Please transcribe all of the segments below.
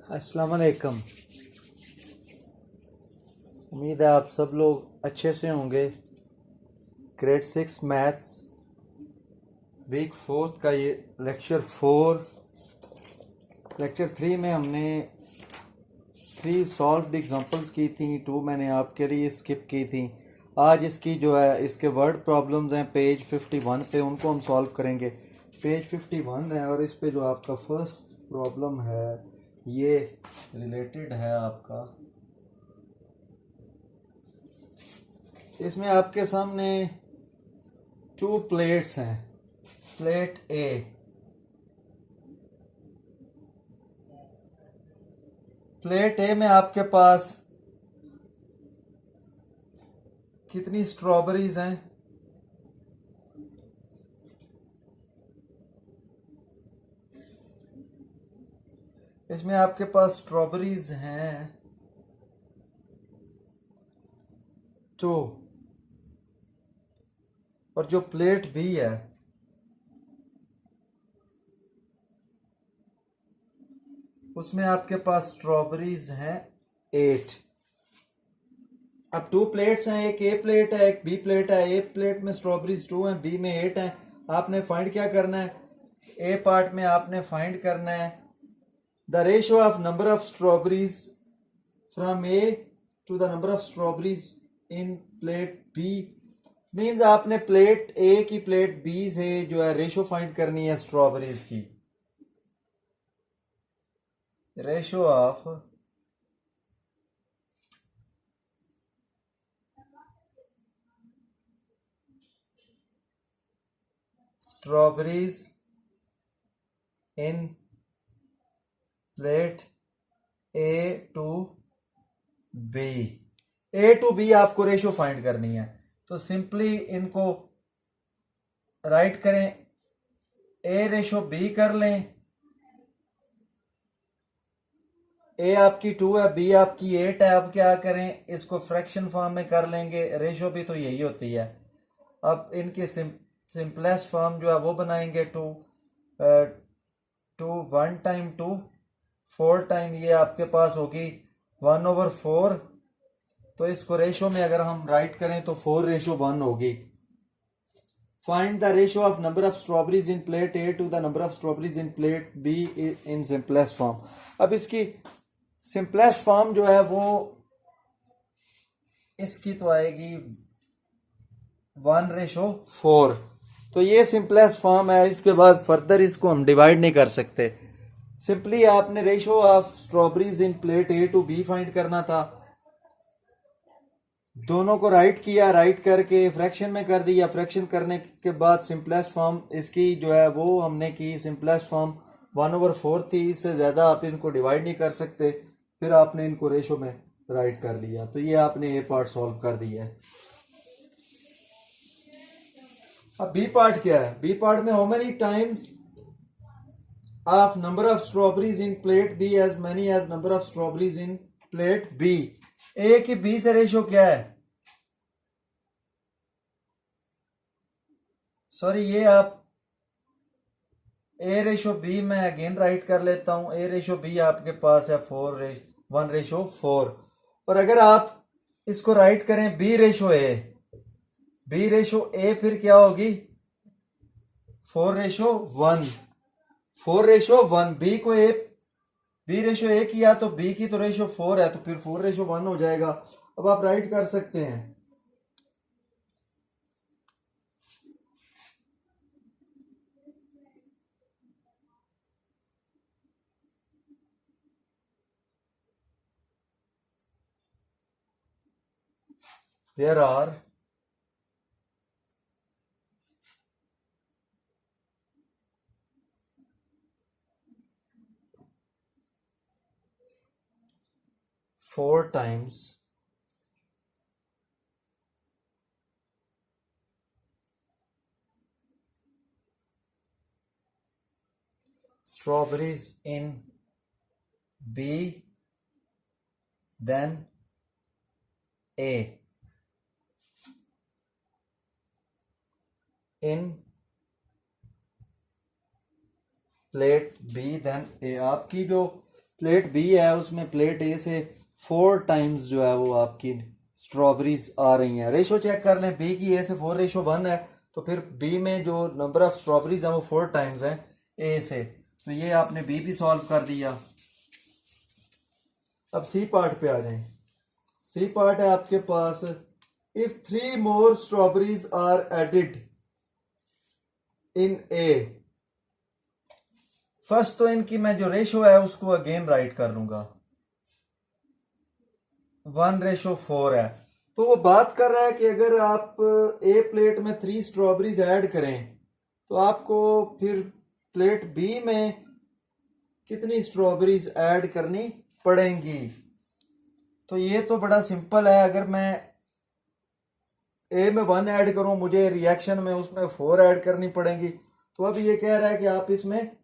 अस्सलाम वालेकुम। उम्मीद है आप सब लोग अच्छे से होंगे। ग्रेड 6 मैथ्स वीक 4 का ये लेक्चर 3 में हमने 3 सॉल्व्ड एग्जांपल्स की थी, 2 मैंने आपके लिए स्किप की थी। आज इसकी जो है इसके वर्ड प्रॉब्लम्स हैं पेज 51 पे, उनको हम सॉल्व करेंगे। पेज 51 है और इस पे जो आपका फर्स्ट प्रॉब्लम है ये रिलेटेड है आपका। इसमें आपके सामने 2 प्लेट्स हैं। प्लेट ए, प्लेट ए में आपके पास कितनी स्ट्रॉबेरीज हैं? इसमें आपके पास स्ट्रॉबेरीज हैं 2। और जो प्लेट बी है उसमें आपके पास स्ट्रॉबेरीज हैं 8। अब 2 प्लेट्स हैं, एक ए प्लेट है एक बी प्लेट है। ए प्लेट में स्ट्रॉबेरीज 2 हैं, बी में 8 हैं। आपने फाइंड क्या करना है? ए पार्ट में आपने फाइंड करना है the ratio of number of strawberries from A to the number of strawberries in plate B. Means आपने प्लेट ए की प्लेट बी से जो है रेशो फाइंड करनी है स्ट्रॉबेरीज की। Ratio of strawberries in plate A to B. A to B आपको ratio find करनी है, तो सिंपली इनको राइट करें। ए रेशो बी कर लें। ए आपकी 2 है, बी आपकी 8 है। अब क्या करें, इसको फ्रैक्शन फॉर्म में कर लेंगे। रेशो भी तो यही होती है। अब इनकी सिंपलेस्ट फॉर्म जो है वो बनाएंगे। 2 1 टाइम 2 4 टाइम ये आपके पास होगी 1/4। तो इसको रेशो में अगर हम राइट करें तो 4:1 होगी। Find the ratio of number of strawberries in plate A to the number of strawberries in plate B in simplest form. अब इसकी सिंपलेस्ट फॉर्म जो है वो इसकी तो आएगी 1:4। तो ये सिंपलेस्ट फॉर्म है। इसके बाद फर्दर इसको हम डिवाइड नहीं कर सकते। सिंपली आपने ratio of strawberries in plate A to B find करना था। दोनों को राइट किया, राइट करके फ्रैक्शन में कर दिया। फ्रैक्शन करने के बाद सिंपलेस्ट फॉर्म इसकी जो है वो हमने की। सिंपलेस्ट फॉर्म 1/4 थी, इससे ज़्यादा आप इनको डिवाइड नहीं कर सकते। फिर आपने इनको रेशो में राइट कर लिया, तो ये आपने ए पार्ट सॉल्व कर दिया है। अब बी पार्ट क्या है? बी पार्ट में how many times of number of strawberries in plate B as many as number of strawberries in plate B. A की बी से रेशो क्या है? सॉरी, ये आप ए रेशो बी में अगेन राइट कर लेता हूं। ए रेशो बी आपके पास है 1:4। और अगर आप इसको राइट करें B ratio A, B ratio A फिर क्या होगी? 4:1। 4:1। बी को ए, बी रेशो ए किया तो बी की तो रेशो 4 है, तो फिर 4:1 हो जाएगा। अब आप राइट कर सकते हैं। There are 4 times strawberries in B than A in plate B then A. आपकी जो प्लेट बी है उसमें प्लेट ए से 4 टाइम्स जो है वो आपकी स्ट्रॉबेरीज आ रही हैं। रेशो चेक कर लें, बी की ए से 4:1 है, तो फिर बी में जो नंबर ऑफ स्ट्रॉबेरीज हैं वो 4 टाइम्स है ए से। तो ये आपने बी भी सॉल्व कर दिया। अब सी पार्ट पे आ जाएं। सी पार्ट है आपके पास, if 3 more strawberries are added in A. First तो इनकी मैं जो रेशो है उसको अगेन राइट कर लूंगा, 1:4 है। तो वो बात कर रहा है कि अगर आप ए प्लेट में 3 स्ट्रॉबेरीज ऐड करें तो आपको फिर प्लेट बी में कितनी स्ट्रॉबेरीज ऐड करनी पड़ेंगी। तो ये तो बड़ा सिंपल है, अगर मैं ए में 1 ऐड करूं मुझे रिएक्शन में उसमें 4 ऐड करनी पड़ेंगी। तो अब ये कह रहा है कि आप इसमें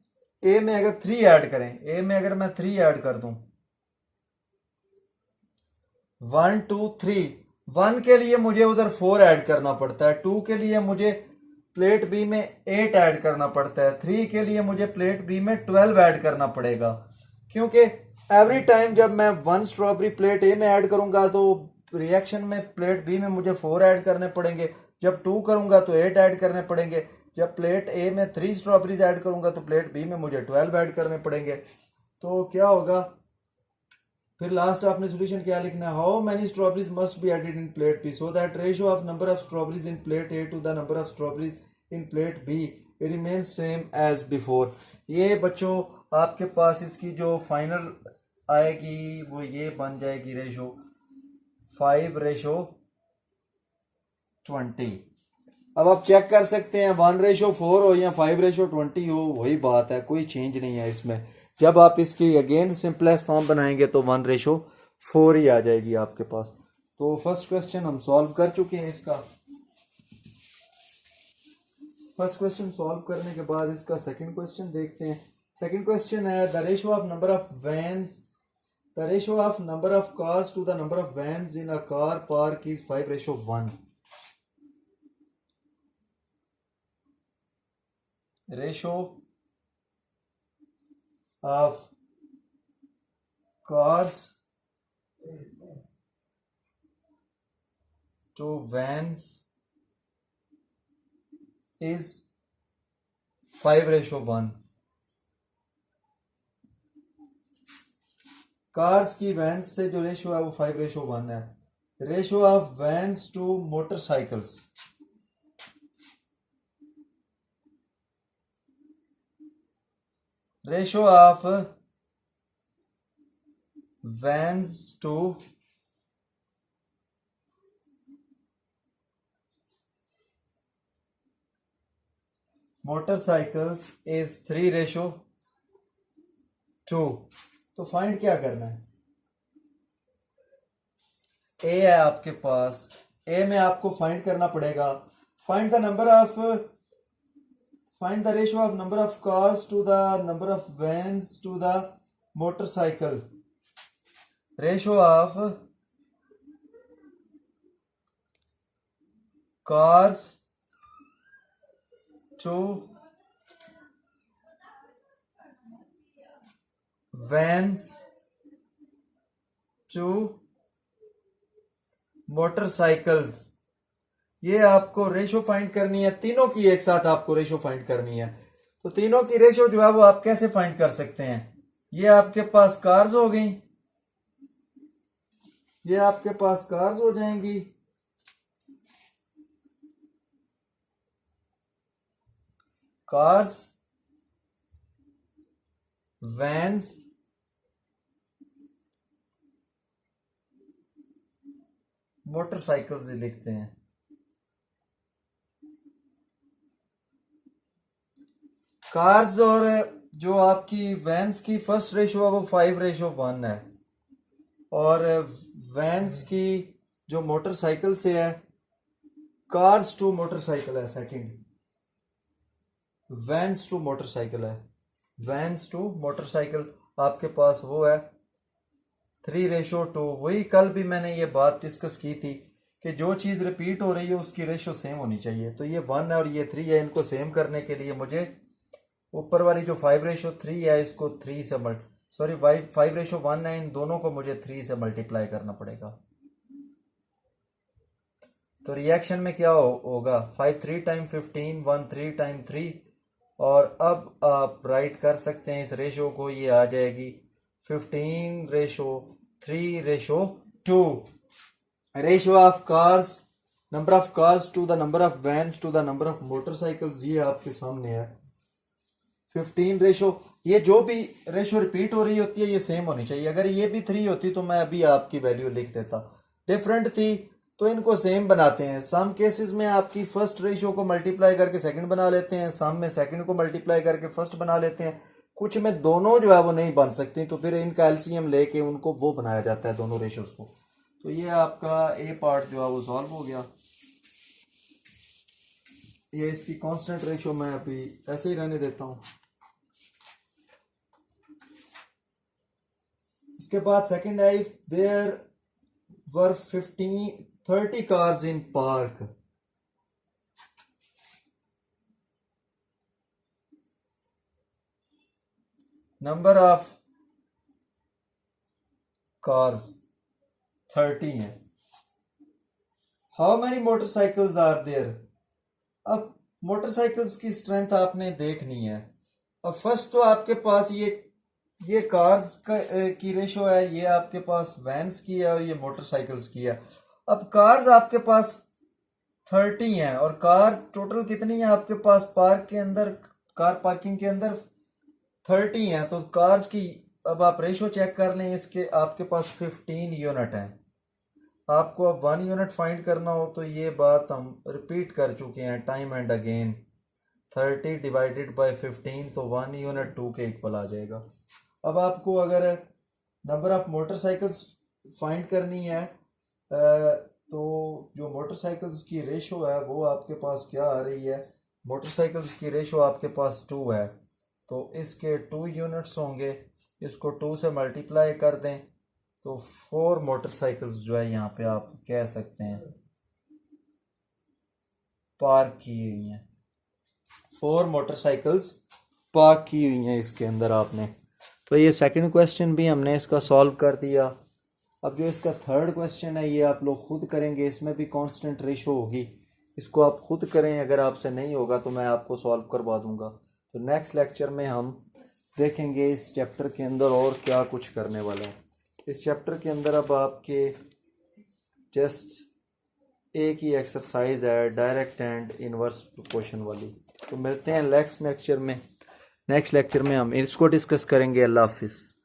ए में अगर 3 ऐड करें, ए में अगर मैं 3 ऐड कर दूं, 1 2 3, 1 के लिए मुझे उधर 4 ऐड करना पड़ता है, 2 के लिए मुझे प्लेट बी में 8 ऐड करना पड़ता है, 3 के लिए मुझे प्लेट बी में 12 ऐड करना पड़ेगा। क्योंकि एवरी टाइम जब मैं 1 स्ट्रॉबेरी प्लेट ए में ऐड करूंगा तो रिएक्शन में प्लेट बी में मुझे 4 ऐड करने पड़ेंगे, जब 2 करूंगा तो 8 ऐड करने पड़ेंगे, जब प्लेट ए में 3 स्ट्रॉबेरीज ऐड करूंगा तो प्लेट बी में मुझे 12 ऐड करने पड़ेंगे। तो क्या होगा फिर लास्ट आपने सोल्यूशन क्या लिखना है, how many strawberries must be added in plate B so that ratio of number of strawberries in plate A to the number of strawberries in plate B remain same as before. ये बच्चों आपके पास इसकी जो final आएगी वो ये बन जाएगी रेशो 5:20। अब आप चेक कर सकते हैं 1:4 हो या 5:20 हो, वही बात है, कोई चेंज नहीं है इसमें। जब आप इसकी अगेन सिंपलेस्ट फॉर्म बनाएंगे तो 1:4 ही आ जाएगी आपके पास। तो फर्स्ट क्वेश्चन हम सॉल्व कर चुके हैं इसका। फर्स्ट क्वेश्चन सॉल्व करने के बाद इसका सेकंड क्वेश्चन देखते हैं। सेकंड क्वेश्चन है the ratio of number of vans, the ratio of number of cars to the number of vans in a car park is 5:1। Ratio of cars to vans is 5:1। Cars की vans से जो ratio है वो 5:1 है। Ratio of vans to motorcycles, ratio of vans to motorcycles is 3:2। तो find क्या करना है, ए है आपके पास, ए में आपको फाइंड करना पड़ेगा, find the number of, find the ratio of number of cars to the number of vans to the motorcycle, ratio of cars to vans to motorcycles। ये आपको रेशो फाइंड करनी है, तीनों की एक साथ आपको रेशो फाइंड करनी है। तो तीनों की रेशो जो है वो आप कैसे फाइंड कर सकते हैं, ये आपके पास कार्स हो गई, ये आपके पास कार्स हो जाएंगी, कार्स वैन्स मोटरसाइकिल्स लिखते हैं। कार्स और जो आपकी वैन्स की फर्स्ट रेशो है वो 5:1 है, और वैन्स की जो मोटरसाइकिल से है, कार्स टू मोटरसाइकिल है सेकंड, वैन्स टू मोटरसाइकिल है, वैन्स टू मोटरसाइकिल आपके पास वो है 3:2। वही कल भी मैंने ये बात डिस्कस की थी कि जो चीज़ रिपीट हो रही है उसकी रेशो सेम होनी चाहिए। तो ये 1 है और ये 3 है, इनको सेम करने के लिए मुझे ऊपर वाली जो 5:3 है इसको 3 से सॉरी 5:1 है, इन दोनों को मुझे 3 से मल्टीप्लाई करना पड़ेगा। तो रिएक्शन में क्या होगा 5 3 टाइम 15, 1 3 टाइम 3, और अब आप राइट कर सकते हैं इस रेशो को, ये आ जाएगी 15:3:2। Ratio of cars, number of cars to the number of vans to the number of motorcycles, ये आपके सामने है 15 रेशो। ये जो भी रेशो रिपीट हो रही होती है ये सेम होनी चाहिए। अगर ये भी 3 होती तो मैं अभी आपकी वैल्यू लिख देता, डिफरेंट थी तो इनको सेम बनाते हैं। सम केसेस में आपकी फर्स्ट रेशो को मल्टीप्लाई करके सेकंड बना लेते हैं, सम में सेकंड को मल्टीप्लाई करके फर्स्ट बना लेते हैं, कुछ में दोनों जो है वो नहीं बन सकती, तो फिर इनका एलसीएम लेके उनको वो बनाया जाता है दोनों रेशोज को। तो ये आपका ए पार्ट जो है वो सॉल्व हो गया। ये इसकी कांस्टेंट रेशो मैं अभी ऐसे ही रहने देता हूँ। इसके बाद सेकंड है, if there were 30 cars in park, number of cars 30 है, how many motorcycles are there. अब मोटरसाइकिल्स की स्ट्रेंथ आपने देखनी है। अब फर्स्ट तो आपके पास ये कार्स की रेशो है, ये आपके पास वैन्स की है और ये मोटरसाइकिल्स की है। अब कार्स आपके पास 30 हैं और कार टोटल कितनी है आपके पास पार्क के अंदर, कार पार्किंग के अंदर 30 हैं। तो कार्स की अब आप रेशो चेक कर लें, इसके आपके पास 15 यूनिट हैं। आपको अब 1 यूनिट फाइंड करना हो तो ये बात हम रिपीट कर चुके हैं time and again. 30 divided by 15 तो 1 यूनिट 2 के इक्वल आ जाएगा। अब आपको अगर नंबर ऑफ मोटरसाइकिल्स फाइंड करनी है तो जो मोटरसाइकिल्स की रेशो है वो आपके पास क्या आ रही है, मोटरसाइकिल्स की रेशो आपके पास 2 है, तो इसके 2 यूनिट्स होंगे, इसको 2 से मल्टीप्लाई कर दें तो 4 मोटरसाइकिल्स जो है यहाँ पे आप कह सकते हैं पार्क की हुई हैं। 4 मोटरसाइकिल्स पार्क की हुई हैं इसके अंदर आपने। तो ये सेकंड क्वेश्चन भी हमने इसका सॉल्व कर दिया। अब जो इसका थर्ड क्वेश्चन है ये आप लोग खुद करेंगे, इसमें भी कांस्टेंट रेशो होगी, इसको आप खुद करें, अगर आपसे नहीं होगा तो मैं आपको सॉल्व करवा दूंगा। तो नेक्स्ट लेक्चर में हम देखेंगे इस चैप्टर के अंदर और क्या कुछ करने वाले हैं। इस चैप्टर के अंदर अब आपके जस्ट एक ही एक्सरसाइज है डायरेक्ट एंड इनवर्स प्रोपोर्शन वाली। तो मिलते हैं नेक्स्ट लेक्चर में हम इसको डिस्कस करेंगे। अल्लाह हाफिज़।